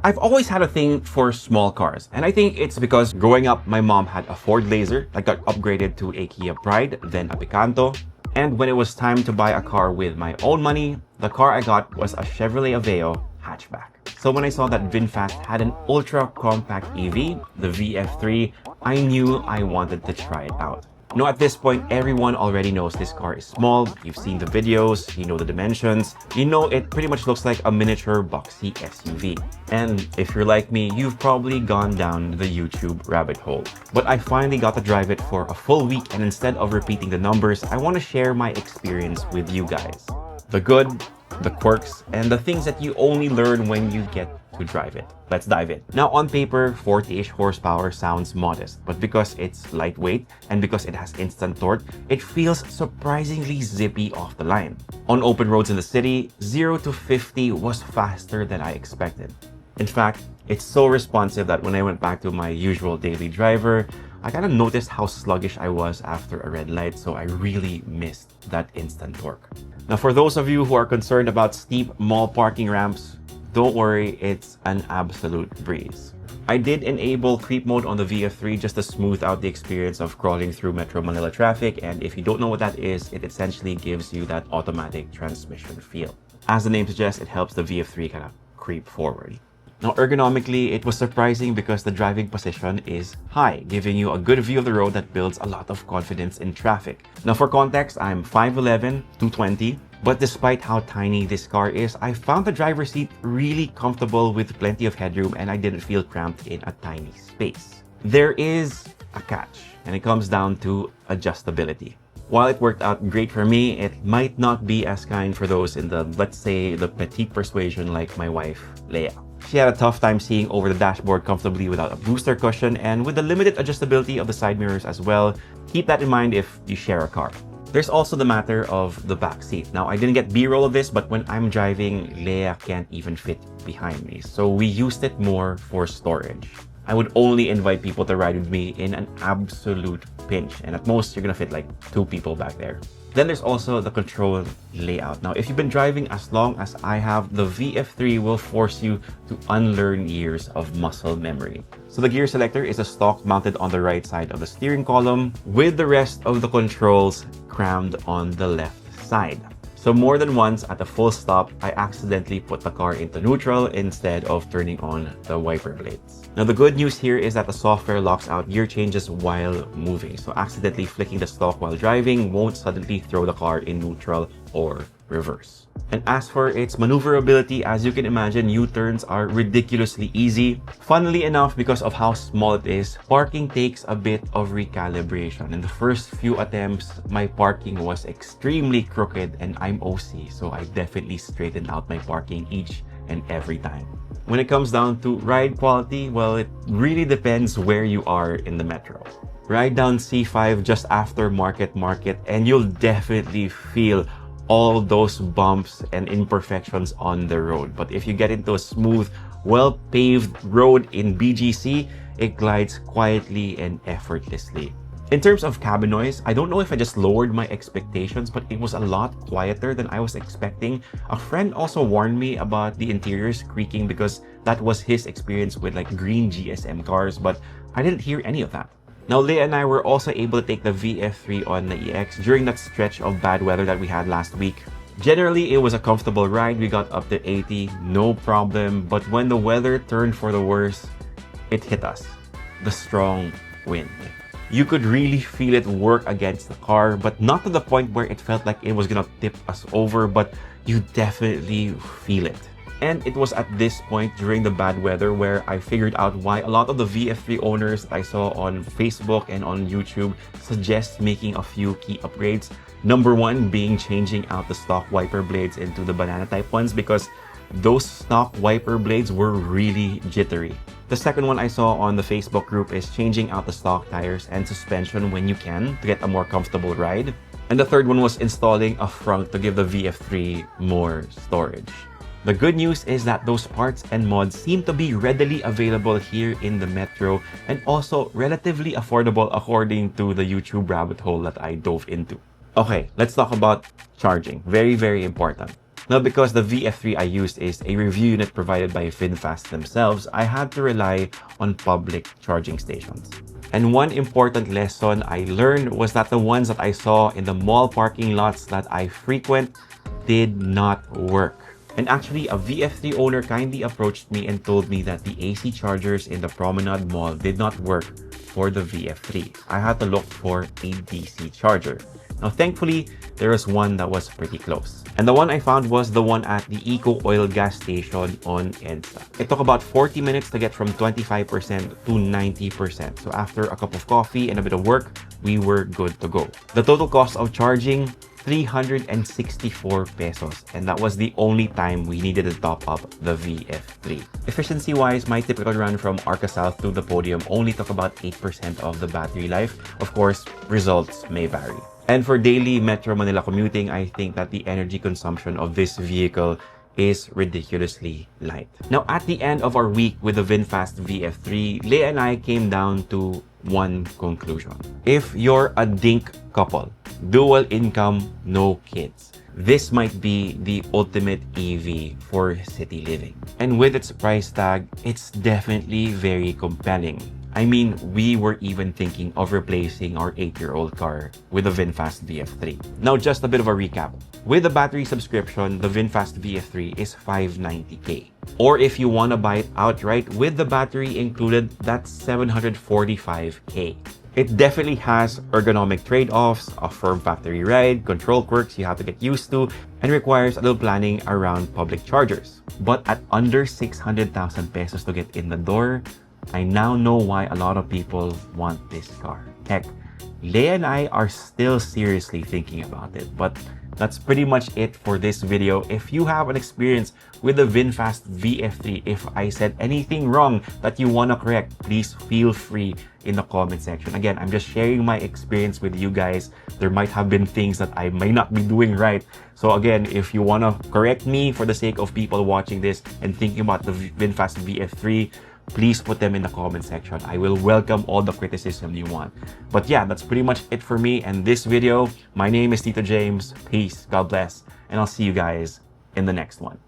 I've always had a thing for small cars, and I think it's because growing up, my mom had a Ford Laser that got upgraded to a Kia Pride, then a Picanto, and when it was time to buy a car with my own money, the car I got was a Chevrolet Aveo hatchback. So when I saw that VinFast had an ultra-compact EV, the VF3, I knew I wanted to try it out. Now at this point, everyone already knows this car is small. You've seen the videos, you know the dimensions, you know it pretty much looks like a miniature boxy SUV. And if you're like me, you've probably gone down the YouTube rabbit hole. But I finally got to drive it for a full week, and instead of repeating the numbers, I want to share my experience with you guys. The good, the quirks, and the things that you only learn when you get to drive it. Let's dive in. Now on paper, 40-ish horsepower sounds modest, but because it's lightweight and because it has instant torque, it feels surprisingly zippy off the line. On open roads in the city, 0 to 50 was faster than I expected. In fact, it's so responsive that when I went back to my usual daily driver, I kind of noticed how sluggish I was after a red light, so I really missed that instant torque. Now for those of you who are concerned about steep mall parking ramps, don't worry, it's an absolute breeze. I did enable creep mode on the VF3 just to smooth out the experience of crawling through Metro Manila traffic, and if you don't know what that is, it essentially gives you that automatic transmission feel. As the name suggests, it helps the VF3 kind of creep forward. Now ergonomically, it was surprising because the driving position is high, giving you a good view of the road that builds a lot of confidence in traffic. Now for context, I'm 5'11", 220, but despite how tiny this car is, I found the driver's seat really comfortable with plenty of headroom, and I didn't feel cramped in a tiny space. There is a catch, and it comes down to adjustability. While it worked out great for me, it might not be as kind for those in the, let's say, the petite persuasion like my wife, Leia. She had a tough time seeing over the dashboard comfortably without a booster cushion, and with the limited adjustability of the side mirrors as well. Keep that in mind if you share a car. There's also the matter of the back seat. Now, I didn't get B-roll of this, but when I'm driving, Leia can't even fit behind me, so we used it more for storage. I would only invite people to ride with me in an absolute pinch, and at most, you're gonna fit like 2 people back there. Then there's also the control layout. Now, if you've been driving as long as I have, the VF3 will force you to unlearn years of muscle memory. So the gear selector is a stalk mounted on the right side of the steering column, with the rest of the controls crammed on the left side. So more than once at a full stop, I accidentally put the car into neutral instead of turning on the wiper blades. Now the good news here is that the software locks out gear changes while moving, so accidentally flicking the stalk while driving won't suddenly throw the car in neutral or reverse. And as for its maneuverability, as you can imagine, U-turns are ridiculously easy. Funnily enough, because of how small it is, parking takes a bit of recalibration. In the first few attempts, my parking was extremely crooked, and I'm OC, so I definitely straightened out my parking each and every time. When it comes down to ride quality, well, it really depends where you are in the metro. Ride down C5 just after Market and you'll definitely feel all those bumps and imperfections on the road. But if you get into a smooth, well-paved road in BGC, it glides quietly and effortlessly. In terms of cabin noise, I don't know if I just lowered my expectations, but it was a lot quieter than I was expecting. A friend also warned me about the interiors creaking because that was his experience with like green GSM cars, but I didn't hear any of that. Now, Leia and I were also able to take the VF3 on NAIAX during that stretch of bad weather that we had last week. Generally, it was a comfortable ride. We got up to 80, no problem. But when the weather turned for the worse, it hit us. The strong wind. You could really feel it work against the car, but not to the point where it felt like it was gonna tip us over, but you definitely feel it. And it was at this point during the bad weather where I figured out why a lot of the VF3 owners I saw on Facebook and on YouTube suggest making a few key upgrades. Number one being changing out the stock wiper blades into the banana type ones, because those stock wiper blades were really jittery. The second one I saw on the Facebook group is changing out the stock tires and suspension when you can to get a more comfortable ride. And the third one was installing a frunk to give the VF3 more storage. The good news is that those parts and mods seem to be readily available here in the Metro and also relatively affordable according to the YouTube rabbit hole that I dove into. Okay, let's talk about charging. Very, very important. Now, because the VF3 I used is a review unit provided by Vinfast themselves, I had to rely on public charging stations. And one important lesson I learned was that the ones that I saw in the mall parking lots that I frequent did not work. And actually, a VF3 owner kindly approached me and told me that the AC chargers in the Promenade Mall did not work for the VF3. I had to look for a DC charger. Now, thankfully, there was one that was pretty close. And the one I found was the one at the Eco Oil gas station on EDSA. It took about 40 minutes to get from 25% to 90%. So after a cup of coffee and a bit of work, we were good to go. The total cost of charging, 364 pesos, and that was the only time we needed to top up the VF3. Efficiency-wise, my typical run from Arca South to the podium only took about 8% of the battery life. Of course, results may vary. And for daily Metro Manila commuting, I think that the energy consumption of this vehicle is ridiculously light. Now, at the end of our week with the Vinfast VF3, Leia and I came down to one conclusion. If you're a dink couple, dual income, no kids, this might be the ultimate EV for city living. And with its price tag, it's definitely very compelling. I mean, we were even thinking of replacing our 8-year-old car with a Vinfast VF3. Now, just a bit of a recap. With the battery subscription, the Vinfast VF3 is 590K. Or if you want to buy it outright with the battery included, that's 745K. It definitely has ergonomic trade-offs, a firm factory ride, control quirks you have to get used to, and requires a little planning around public chargers. But at under 600,000 pesos to get in the door, I now know why a lot of people want this car. Heck, Leia and I are still seriously thinking about it, but that's pretty much it for this video. If you have an experience with the Vinfast VF3, if I said anything wrong that you want to correct, please feel free in the comment section. Again, I'm just sharing my experience with you guys. There might have been things that I may not be doing right. So again, if you want to correct me for the sake of people watching this and thinking about the Vinfast VF3, please put them in the comment section. I will welcome all the criticism you want. But yeah, that's pretty much it for me and this video. My name is Tito James. Peace, God bless, and I'll see you guys in the next one.